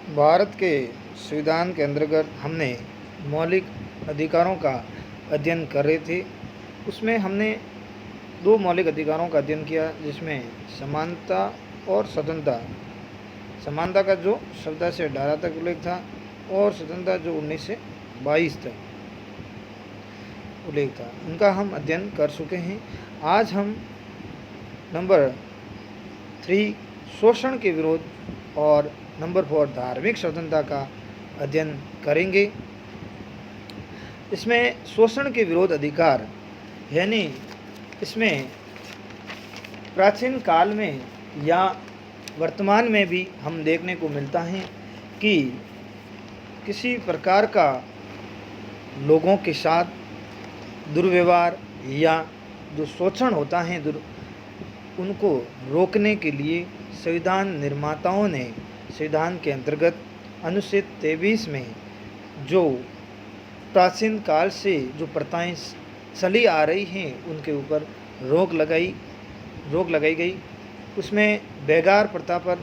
भारत के संविधान के अंतर्गत हमने मौलिक अधिकारों का अध्ययन कर रहे थे। उसमें हमने दो मौलिक अधिकारों का अध्ययन किया, जिसमें समानता और स्वतंत्रता। समानता का जो 14 से 18 तक उल्लेख था और स्वतंत्रता जो 19 से 22 तक उल्लेख था, उनका हम अध्ययन कर चुके हैं। आज हम नंबर 3 शोषण के विरोध और नंबर 4 धार्मिक स्वतंत्रता का अध्ययन करेंगे। इसमें शोषण के विरोध अधिकार यानी इसमें प्राचीन काल में या वर्तमान में भी हम देखने को मिलता है कि किसी प्रकार का लोगों के साथ दुर्व्यवहार या जो शोषण होता है उनको रोकने के लिए संविधान निर्माताओं ने संविधान के अंतर्गत अनुच्छेद 23 में जो प्राचीन काल से जो प्रथाएं चली आ रही हैं उनके ऊपर रोक लगाई गई। उसमें बेगार प्रथा पर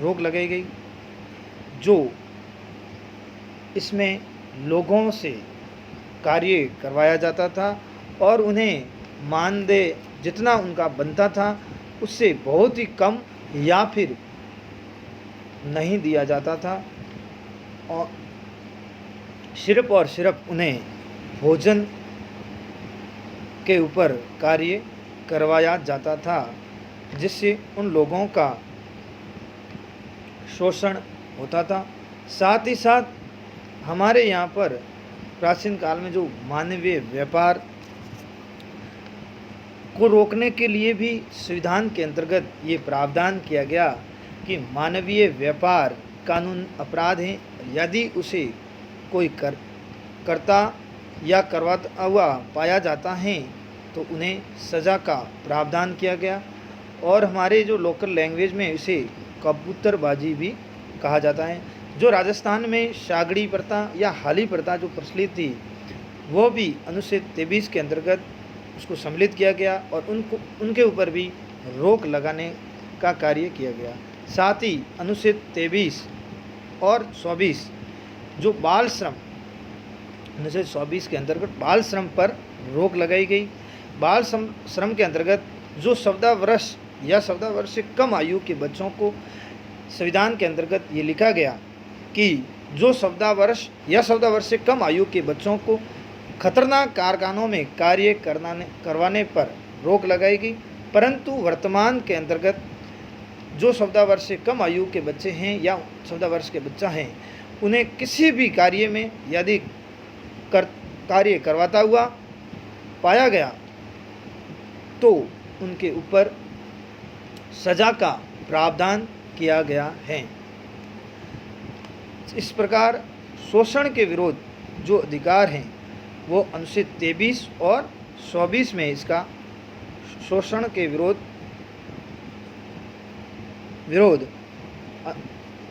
रोक लगाई गई, जो इसमें लोगों से कार्य करवाया जाता था और उन्हें मानदेय जितना उनका बनता था उससे बहुत ही कम या फिर नहीं दिया जाता था, और सिर्फ उन्हें भोजन के ऊपर कार्य करवाया जाता था, जिससे उन लोगों का शोषण होता था। साथ ही साथ हमारे यहाँ पर प्राचीन काल में जो मानवीय व्यापार को रोकने के लिए भी संविधान के अंतर्गत ये प्रावधान किया गया कि मानवीय व्यापार कानून अपराध है। यदि उसे कोई करता या करवाता हुआ पाया जाता है तो उन्हें सज़ा का प्रावधान किया गया। और हमारे जो लोकल लैंग्वेज में इसे कबूतरबाजी भी कहा जाता है। जो राजस्थान में सागड़ी प्रथा या हाली प्रथा जो प्रचलित थी, वो भी अनुच्छेद 23 के अंतर्गत उसको सम्मिलित किया गया और उनके ऊपर भी रोक लगाने का कार्य किया गया। साथ ही अनुच्छेद 23 और 24 जो बाल श्रम, अनुच्छेद 24 के अंतर्गत बाल श्रम पर रोक लगाई गई। बाल श्रम के अंतर्गत जो 14 वर्ष या 14 वर्ष से कम आयु के बच्चों को संविधान के अंतर्गत ये लिखा गया कि जो 14 वर्ष या 14 वर्ष से कम आयु के बच्चों को खतरनाक कारखानों में कार्य करवाने पर रोक लगाई गई। परंतु वर्तमान के अंतर्गत जो 14 वर्ष से कम आयु के बच्चे हैं या 14 वर्ष के बच्चा हैं, उन्हें किसी भी कार्य में यदि कार्य करवाता हुआ पाया गया तो उनके ऊपर सज़ा का प्रावधान किया गया है। इस प्रकार शोषण के विरोध जो अधिकार हैं वो अनुच्छेद 23 और 24 में इसका शोषण के विरोध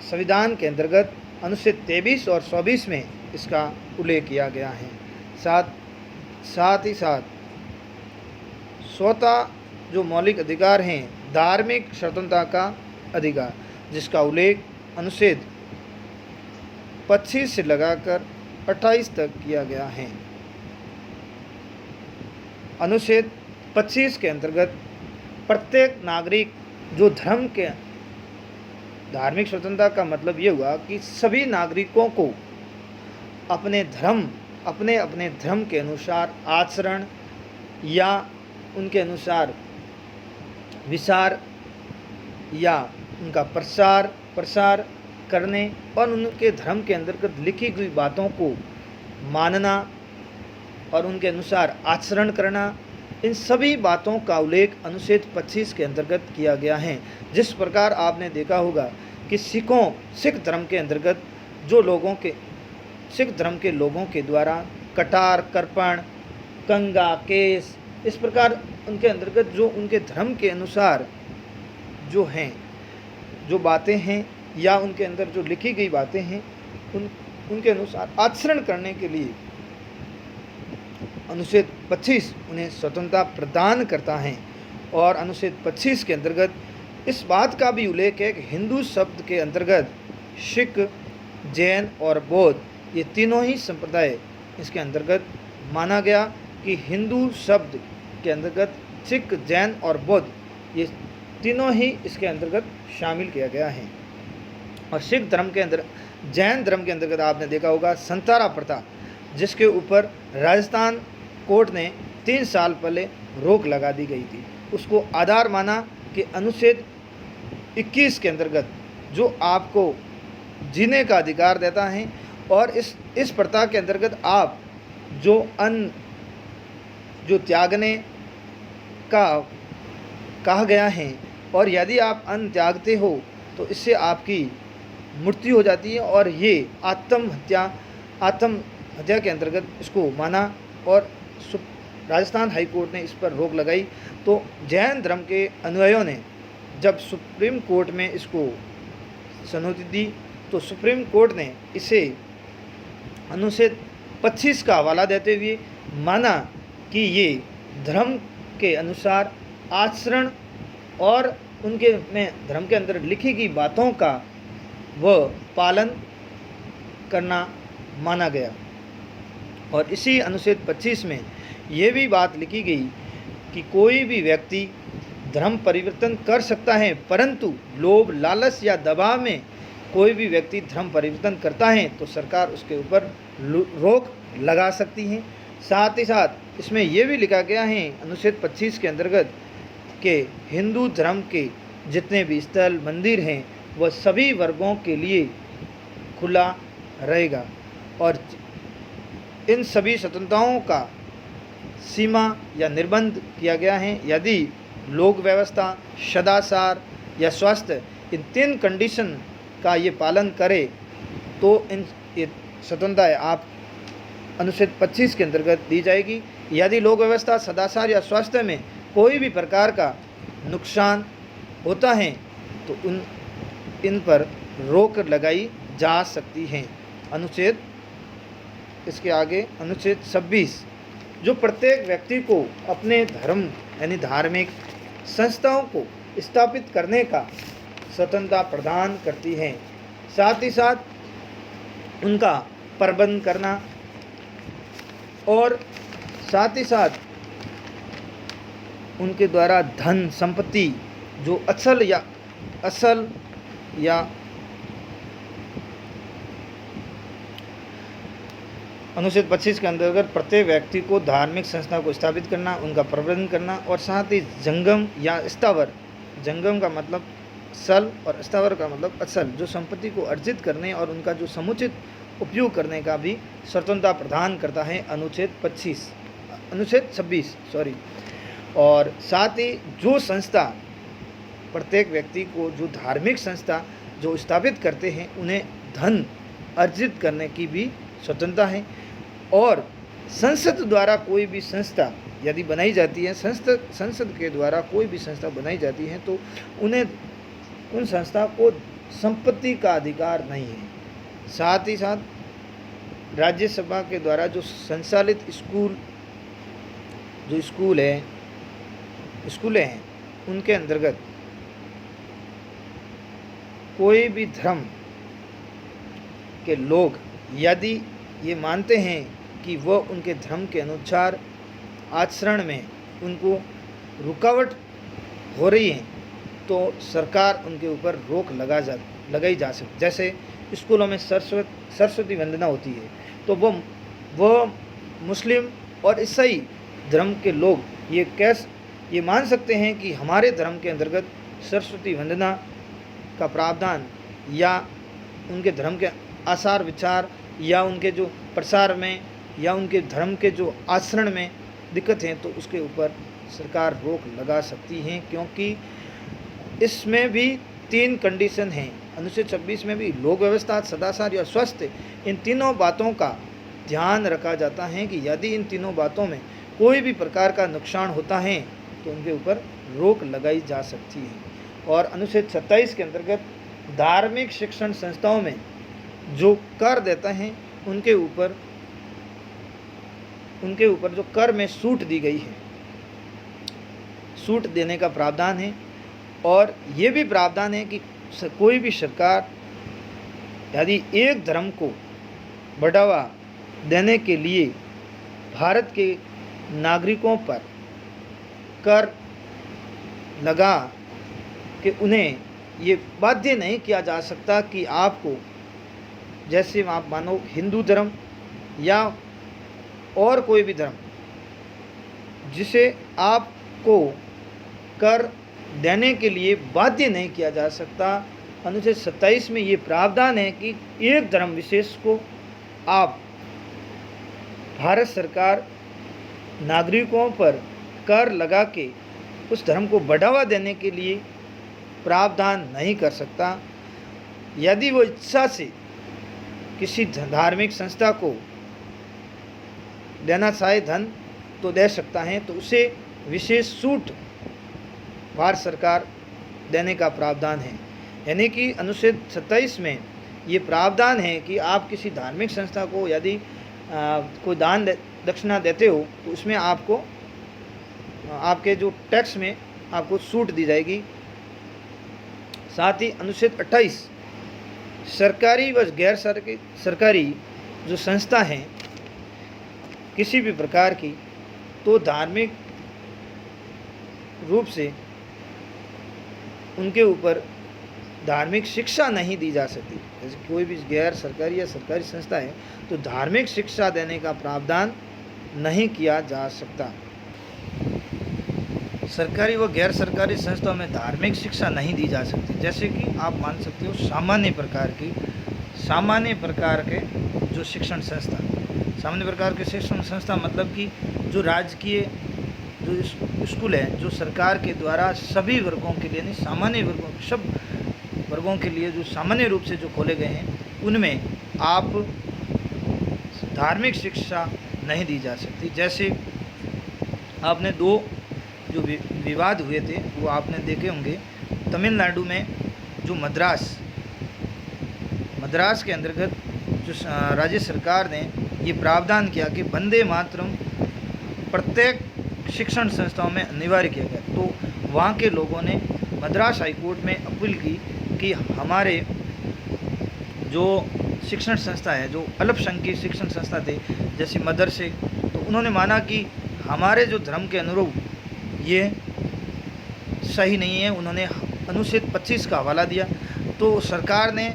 संविधान के अंतर्गत अनुच्छेद 23 और 24 में इसका उल्लेख किया गया है। साथ ही साथ स्वतः जो मौलिक अधिकार हैं धार्मिक स्वतंत्रता का अधिकार, जिसका उल्लेख अनुच्छेद 25 से लगाकर 28 तक किया गया है। अनुच्छेद 25 के अंतर्गत प्रत्येक नागरिक जो धर्म के धार्मिक स्वतंत्रता का मतलब ये हुआ कि सभी नागरिकों को अपने धर्म के अनुसार आचरण या उनके अनुसार विचार या उनका प्रसार करने और उनके धर्म के अंतर्गत लिखी गई बातों को मानना और उनके अनुसार आचरण करना, इन सभी बातों का उल्लेख अनुच्छेद 25 के अंतर्गत किया गया है। जिस प्रकार आपने देखा होगा कि सिख धर्म के अंतर्गत सिख धर्म के लोगों के द्वारा कटार, कर्पण, कंगा, केस, इस प्रकार उनके अंतर्गत जो उनके धर्म के अनुसार जो हैं, जो बातें हैं या उनके अंदर जो लिखी गई बातें हैं, उनके अनुसार आचरण करने के लिए अनुच्छेद 25 उन्हें स्वतंत्रता प्रदान करता है। और अनुच्छेद 25 के अंतर्गत इस बात का भी उल्लेख है कि हिंदू शब्द के अंतर्गत सिख, जैन और बौद्ध, ये तीनों ही संप्रदाय इसके अंतर्गत माना गया कि हिंदू शब्द के अंतर्गत सिख, जैन और बौद्ध ये तीनों ही इसके अंतर्गत शामिल किया गया है। और सिख धर्म के अंदर, जैन धर्म के अंतर्गत आपने देखा होगा संतारा प्रथा, जिसके ऊपर राजस्थान कोर्ट ने 3 साल पहले रोक लगा दी गई थी। उसको आधार माना कि अनुच्छेद 21 के अंतर्गत जो आपको जीने का अधिकार देता है, और इस प्रथा के अंतर्गत आप जो अन्न जो त्यागने का कहा गया है, और यदि आप अन्न त्यागते हो तो इससे आपकी मृत्यु हो जाती है, और ये आत्महत्या के अंतर्गत इसको माना, और राजस्थान हाई कोर्ट ने इस पर रोक लगाई। तो जैन धर्म के अनुयायियों ने जब सुप्रीम कोर्ट में इसको चुनौती दी, तो सुप्रीम कोर्ट ने इसे अनुच्छेद 25 का हवाला देते हुए माना कि ये धर्म के अनुसार आचरण और उनके में धर्म के अंदर लिखी गई बातों का वह पालन करना माना गया। और इसी अनुच्छेद 25 में ये भी बात लिखी गई कि कोई भी व्यक्ति धर्म परिवर्तन कर सकता है, परंतु लोभ, लालच या दबाव में कोई भी व्यक्ति धर्म परिवर्तन करता है तो सरकार उसके ऊपर रोक लगा सकती है। साथ ही साथ इसमें यह भी लिखा गया है अनुच्छेद 25 के अंतर्गत कि हिंदू धर्म के जितने भी स्थल, मंदिर हैं, वह सभी वर्गों के लिए खुला रहेगा, और इन सभी स्वतंत्रताओं का सीमा या निर्बंध किया गया है। यदि लोक व्यवस्था, सदाचार या स्वास्थ्य, इन 3 कंडीशन का ये पालन करे तो इन ये स्वतंत्रताएँ आप अनुच्छेद 25 के अंतर्गत दी जाएगी। यदि लोक व्यवस्था, सदाचार या स्वास्थ्य में कोई भी प्रकार का नुकसान होता है तो इन पर रोक लगाई जा सकती है। अनुच्छेद इसके आगे अनुच्छेद 26 जो प्रत्येक व्यक्ति को अपने धर्म यानी धार्मिक संस्थाओं को स्थापित करने का स्वतंत्रता प्रदान करती है, साथ ही साथ उनका प्रबंध करना, और साथ ही साथ उनके द्वारा धन संपत्ति जो असल या अनुच्छेद 25 के अंतर्गत प्रत्येक व्यक्ति को धार्मिक संस्था को स्थापित करना, उनका प्रबंधन करना, और साथ ही जंगम या स्थावर, जंगम का मतलब सल और स्थावर का मतलब असल, जो संपत्ति को अर्जित करने और उनका जो समुचित उपयोग करने का भी स्वतंत्रता प्रदान करता है अनुच्छेद 26 सॉरी। और साथ ही जो संस्था प्रत्येक व्यक्ति को जो धार्मिक संस्था जो स्थापित करते हैं उन्हें धन अर्जित करने की भी स्वतंत्रता है। और संसद द्वारा कोई भी संस्था यदि बनाई जाती है, संसद के द्वारा कोई भी संस्था बनाई जाती है तो उन्हें उन संस्था को संपत्ति का अधिकार नहीं है। साथ ही साथ राज्यसभा के द्वारा जो संचालित स्कूलें हैं उनके अंतर्गत कोई भी धर्म के लोग यदि ये मानते हैं कि वह उनके धर्म के अनुसार आचरण में उनको रुकावट हो रही है तो सरकार उनके ऊपर रोक लगाई जा सकती। जैसे स्कूलों में सरस्वती वंदना होती है तो वो मुस्लिम और ईसाई धर्म के लोग ये मान सकते हैं कि हमारे धर्म के अंतर्गत सरस्वती वंदना का प्रावधान या उनके धर्म के आचार विचार या उनके जो प्रसार में या उनके धर्म के जो आचरण में दिक्कत है तो उसके ऊपर सरकार रोक लगा सकती है, क्योंकि इसमें भी 3 कंडीशन हैं। अनुच्छेद 26 में भी लोक व्यवस्था, सदाचार या स्वास्थ्य, इन तीनों बातों का ध्यान रखा जाता है कि यदि इन तीनों बातों में कोई भी प्रकार का नुकसान होता है तो उनके ऊपर रोक लगाई जा सकती है। और अनुच्छेद 27 के अंतर्गत धार्मिक शिक्षण संस्थाओं में जो कर देता है उनके ऊपर जो कर में छूट दी गई है, छूट देने का प्रावधान है। और ये भी प्रावधान है कि कोई भी सरकार यदि एक धर्म को बढ़ावा देने के लिए भारत के नागरिकों पर कर लगा कि उन्हें ये बाध्य नहीं किया जा सकता कि आपको, जैसे आप मानो हिंदू धर्म या और कोई भी धर्म जिसे आपको कर देने के लिए बाध्य नहीं किया जा सकता। अनुच्छेद 27 में ये प्रावधान है कि एक धर्म विशेष को आप भारत सरकार नागरिकों पर कर लगा के उस धर्म को बढ़ावा देने के लिए प्रावधान नहीं कर सकता। यदि वो इच्छा से किसी धार्मिक संस्था को देना चाहे धन तो दे सकता है, तो उसे विशेष छूट भारत सरकार देने का प्रावधान है। यानी कि अनुच्छेद 27 में ये प्रावधान है कि आप किसी धार्मिक संस्था को यदि कोई दान दक्षिणा देते हो तो उसमें आपको आपके जो टैक्स में आपको छूट दी जाएगी। साथ ही अनुच्छेद 28 सरकारी व गैर सरकारी जो संस्था हैं किसी भी प्रकार की, तो धार्मिक रूप से उनके ऊपर धार्मिक शिक्षा नहीं दी जा सकती। जैसे कोई भी गैर सरकारी या सरकारी संस्था है तो धार्मिक शिक्षा देने का प्रावधान नहीं किया जा सकता। सरकारी व गैर सरकारी संस्थाओं में धार्मिक शिक्षा नहीं दी जा सकती। जैसे कि आप मान सकते हो सामान्य प्रकार के जो शिक्षण संस्था, सामान्य प्रकार के शिक्षण संस्था मतलब कि जो राजकीय जो स्कूल है, जो सरकार के द्वारा सभी वर्गों के लिए नहीं, सामान्य वर्गों सब वर्गों के लिए जो सामान्य रूप से जो खोले गए हैं, उनमें आप धार्मिक शिक्षा नहीं दी जा सकती। जैसे आपने दो जो विवाद हुए थे वो आपने देखे होंगे। तमिलनाडु में जो मद्रास के अंतर्गत जो राज्य सरकार ने ये प्रावधान किया कि वंदे मातरम प्रत्येक शिक्षण संस्थाओं में अनिवार्य किया गया, तो वहाँ के लोगों ने मद्रास हाई कोर्ट में अपील की कि हमारे जो शिक्षण संस्था है, जो अल्पसंख्यक शिक्षण संस्था थे जैसे मदरसे, तो उन्होंने माना कि हमारे जो धर्म के अनुरूप ये सही नहीं है। उन्होंने अनुच्छेद 25 का हवाला दिया, तो सरकार ने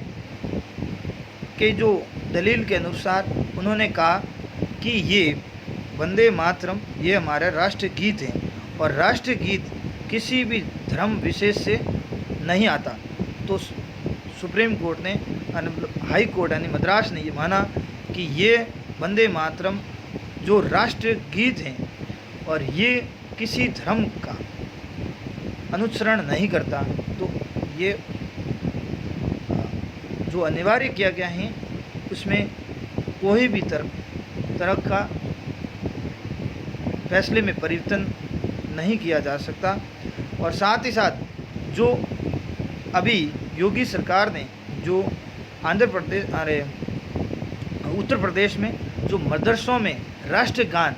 के जो दलील के अनुसार उन्होंने कहा कि ये वंदे मातरम ये हमारा राष्ट्रीय गीत है और राष्ट्रीय गीत किसी भी धर्म विशेष से नहीं आता। तो सुप्रीम कोर्ट ने, हाई कोर्ट यानी मद्रास ने ये माना कि ये वंदे मातरम जो राष्ट्रीय गीत हैं और ये किसी धर्म का अनुसरण नहीं करता, तो ये जो अनिवार्य किया गया है उसमें कोई भी तरह का फैसले में परिवर्तन नहीं किया जा सकता। और साथ ही साथ जो अभी योगी सरकार ने जो उत्तर प्रदेश में जो मदरसों में राष्ट्रीय गान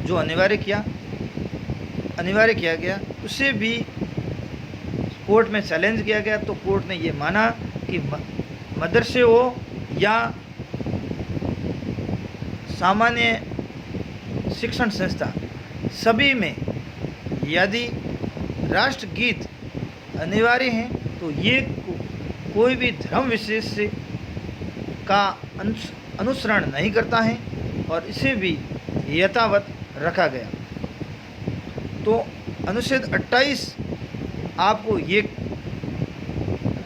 जो अनिवार्य किया गया, उसे भी कोर्ट में चैलेंज किया गया। तो कोर्ट ने ये माना कि मदरसे हो या सामान्य शिक्षण संस्था, सभी में यदि राष्ट्रगीत अनिवार्य हैं तो ये कोई भी धर्म विशेष से का अनुसरण नहीं करता है और इसे भी यथावत रखा गया। तो अनुच्छेद 28 आपको ये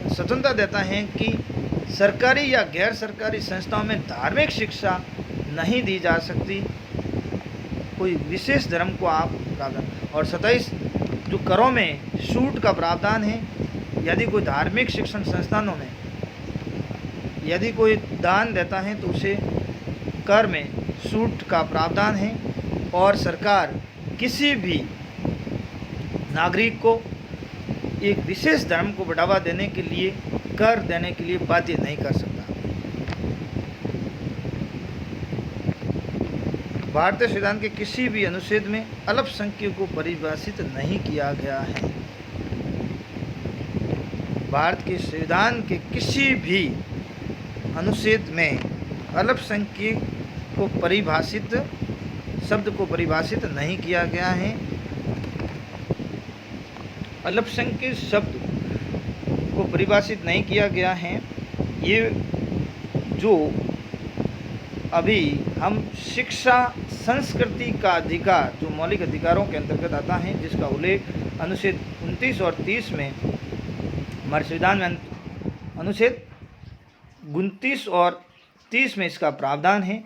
स्वतंत्रता देता है कि सरकारी या गैर सरकारी संस्थाओं में धार्मिक शिक्षा नहीं दी जा सकती, कोई विशेष धर्म को आप प्रावधान। और 27 जो करों में छूट का प्रावधान है, यदि कोई धार्मिक शिक्षण संस्थानों में यदि कोई दान देता है तो उसे कर में छूट का प्रावधान है और सरकार किसी भी नागरिक को एक विशेष धर्म को बढ़ावा देने के लिए कर देने के लिए बाध्य नहीं कर सकता। भारतीय संविधान के किसी भी अनुच्छेद में अल्पसंख्यक को परिभाषित नहीं किया गया है। भारत के संविधान के किसी भी अनुच्छेद में अल्पसंख्यक को परिभाषित शब्द को परिभाषित नहीं किया गया है। अल्पसंख्यक शब्द को परिभाषित नहीं किया गया है। ये जो अभी हम शिक्षा संस्कृति का अधिकार जो मौलिक अधिकारों के अंतर्गत आता है, जिसका उल्लेख अनुच्छेद 29 और 30 में हमारे संविधान में अनुच्छेद 29 और 30 में इसका प्रावधान है।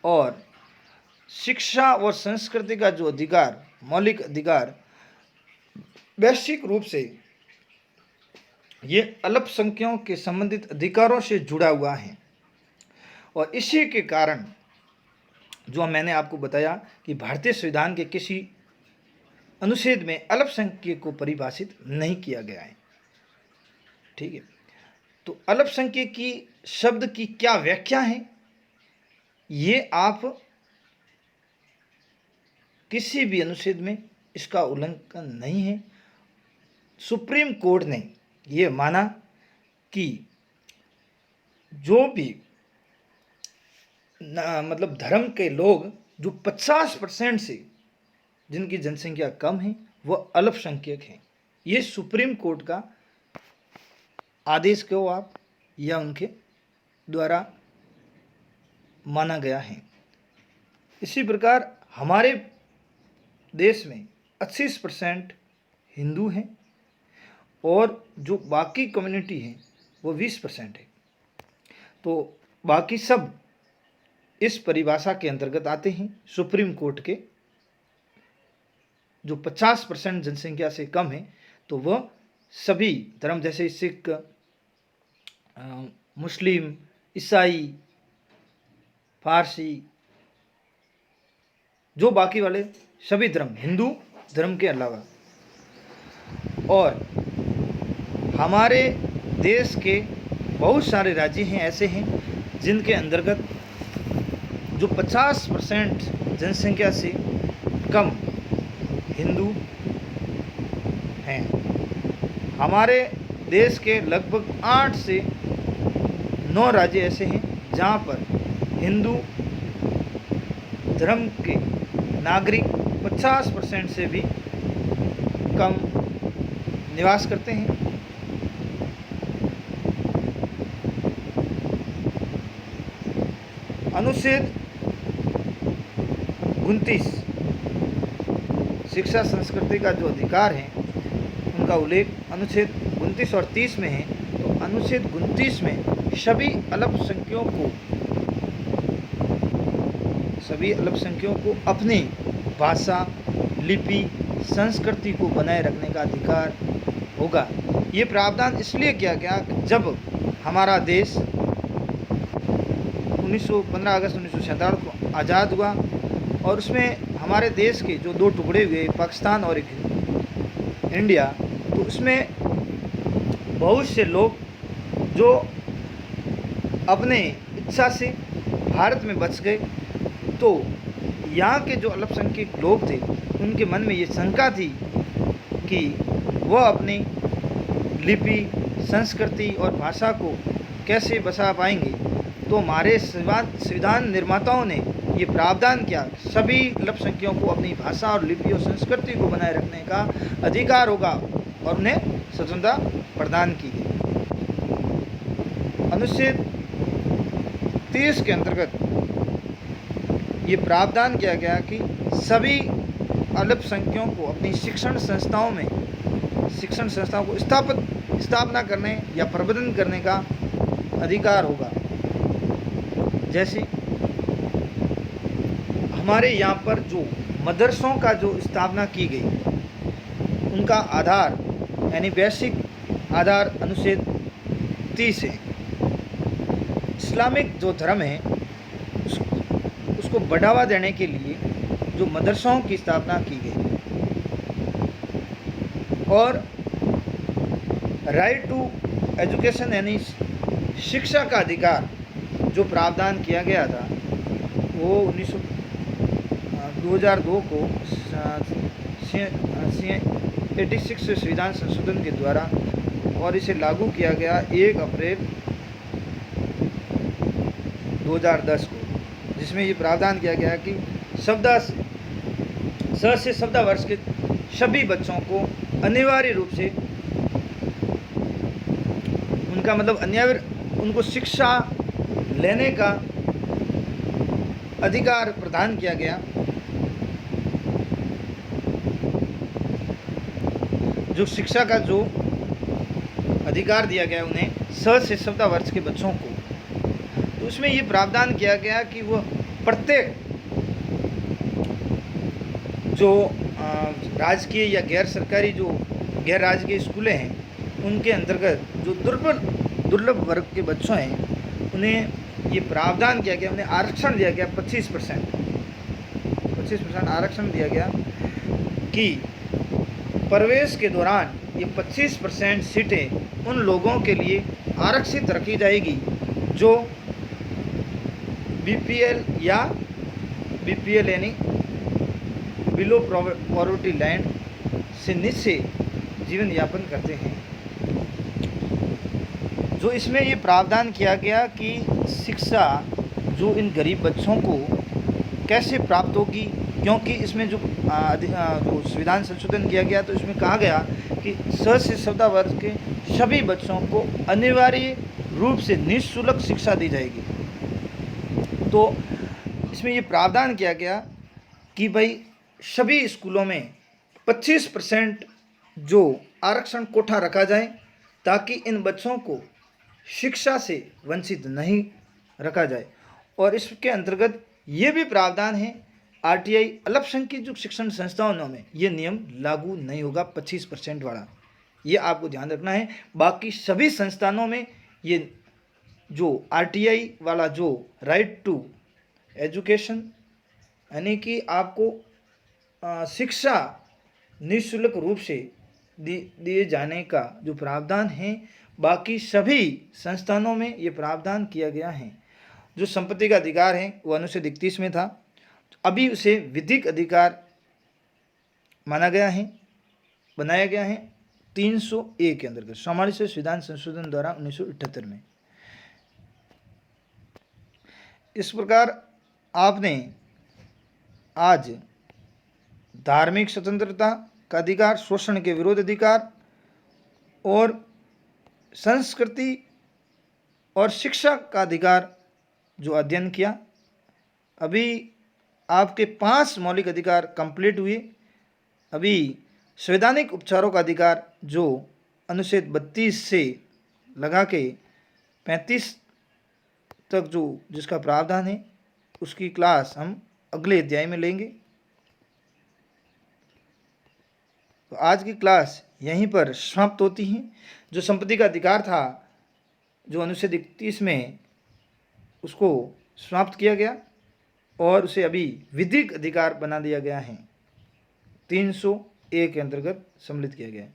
और शिक्षा और संस्कृति का जो अधिकार मौलिक अधिकार वैश्विक रूप से ये अल्पसंख्यकों के संबंधित अधिकारों से जुड़ा हुआ है। और इसी के कारण जो मैंने आपको बताया कि भारतीय संविधान के किसी अनुच्छेद में अल्पसंख्यक को परिभाषित नहीं किया गया है। ठीक है, तो अल्पसंख्यक की शब्द की क्या व्याख्या है, ये आप किसी भी अनुच्छेद में इसका उल्लंघन नहीं है। सुप्रीम कोर्ट ने ये माना कि जो भी मतलब धर्म के लोग जो 50% से जिनकी जनसंख्या कम है वो अल्पसंख्यक हैं। ये सुप्रीम कोर्ट का आदेश कहो आप या उनके द्वारा माना गया है। इसी प्रकार हमारे देश में 80% हिंदू हैं और जो बाकी कम्युनिटी है वो 20% है। तो बाकी सब इस परिभाषा के अंतर्गत आते हैं। सुप्रीम कोर्ट के जो 50% जनसंख्या से कम है तो वह सभी धर्म जैसे सिख, मुस्लिम, ईसाई, फारसी, जो बाकी वाले सभी धर्म हिंदू धर्म के अलावा। और हमारे देश के बहुत सारे राज्य हैं ऐसे हैं जिनके अंतर्गत जो 50% जनसंख्या से कम हिंदू हैं। हमारे देश के लगभग 8 से 9 राज्य ऐसे हैं जहाँ पर हिंदू धर्म के नागरिक 50% से भी कम निवास करते हैं। अनुच्छेद 29 शिक्षा संस्कृति का जो अधिकार है उनका उल्लेख अनुच्छेद 29 और 30 में है। तो अनुच्छेद 29 में सभी अल्पसंख्यकों को अपनी भाषा, लिपि, संस्कृति को बनाए रखने का अधिकार होगा। ये प्रावधान इसलिए किया गया कि जब हमारा देश 15 अगस्त 1947 को आज़ाद हुआ और उसमें हमारे देश के जो 2 टुकड़े हुए, पाकिस्तान और एक इंडिया, तो उसमें बहुत से लोग जो अपने इच्छा से भारत में बच गए। तो यहाँ के जो अल्पसंख्यक लोग थे उनके मन में ये शंका थी कि वह अपनी लिपि, संस्कृति और भाषा को कैसे बचा पाएंगे। तो हमारे संविधान निर्माताओं ने ये प्रावधान किया, सभी अल्पसंख्यकों को अपनी भाषा और लिपि और संस्कृति को बनाए रखने का अधिकार होगा और उन्हें स्वतंत्रता प्रदान की गई। अनुच्छेद 30 के अंतर्गत ये प्रावधान किया गया कि सभी अल्पसंख्यकों को अपनी शिक्षण संस्थाओं को स्थापना करने या प्रबंधन करने का अधिकार होगा। जैसे हमारे यहाँ पर जो मदरसों का जो स्थापना की गई उनका आधार यानी बेसिक आधार अनुच्छेद 30 है। इस्लामिक जो धर्म है उसको बढ़ावा देने के लिए जो मदरसों की स्थापना की गई और राइट टू एजुकेशन यानी शिक्षा का अधिकार जो प्रावधान किया गया था वो 2002 को 86 संविधान संशोधन के द्वारा और इसे लागू किया गया 1 अप्रैल 2010 को, जिसमें ये प्रावधान किया गया कि स से 14 वर्ष के सभी बच्चों को अनिवार्य रूप से उनका मतलब अनिवार्य उनको शिक्षा लेने का अधिकार प्रदान किया गया। जो शिक्षा का जो अधिकार दिया गया उन्हें से 14 वर्ष के बच्चों को, तो उसमें ये प्रावधान किया गया कि वह प्रत्येक जो राजकीय या गैर सरकारी जो गैर राजकीय स्कूलें हैं उनके अंतर्गत जो दुर्लभ वर्ग के बच्चों हैं उन्हें ये प्रावधान किया गया, उन्हें आरक्षण दिया गया 25% आरक्षण दिया गया कि प्रवेश के दौरान ये 25% सीटें उन लोगों के लिए आरक्षित रखी जाएगी जो बीपीएल यानी बिलो पॉवर्टी लाइन से नीचे जीवन यापन करते हैं। जो इसमें ये प्रावधान किया गया कि शिक्षा जो इन गरीब बच्चों को कैसे प्राप्त होगी, क्योंकि इसमें जो संविधान संशोधन किया गया तो इसमें कहा गया कि से 14 वर्ष के सभी बच्चों को अनिवार्य रूप से निःशुल्क शिक्षा दी जाएगी। तो इसमें ये प्रावधान किया गया कि भाई सभी स्कूलों में 25% जो आरक्षण कोठा रखा जाए ताकि इन बच्चों को शिक्षा से वंचित नहीं रखा जाए। और इसके अंतर्गत ये भी प्रावधान है आरटीआई अल्पसंख्यक जो शिक्षण संस्थानों में ये नियम लागू नहीं होगा 25% वाला, ये आपको ध्यान रखना है। बाकी सभी संस्थानों में ये जो आरटीआई वाला जो राइट टू एजुकेशन यानी कि आपको शिक्षा निःशुल्क रूप से दिए जाने का जो प्रावधान है बाकी सभी संस्थानों में ये प्रावधान किया गया है। जो संपत्ति का अधिकार है वो अनुच्छेद 31 में था, अभी उसे विधिक अधिकार माना गया है, बनाया गया है 301 के अंतर्गत 44वें संविधान संशोधन द्वारा 1978 में। इस प्रकार आपने आज धार्मिक स्वतंत्रता का अधिकार, शोषण के विरोध अधिकार और संस्कृति और शिक्षा का अधिकार जो अध्ययन किया। अभी आपके 5 मौलिक अधिकार कंप्लीट हुए। अभी संवैधानिक उपचारों का अधिकार जो अनुच्छेद 32 से लगा के 35 तक जो जिसका प्रावधान है उसकी क्लास हम अगले अध्याय में लेंगे। तो आज की क्लास यहीं पर समाप्त होती है। जो संपत्ति का अधिकार था जो अनुच्छेद 31 में उसको समाप्त किया गया और उसे अभी विधिक अधिकार बना दिया गया है, 301 के अंतर्गत सम्मिलित किया गया है।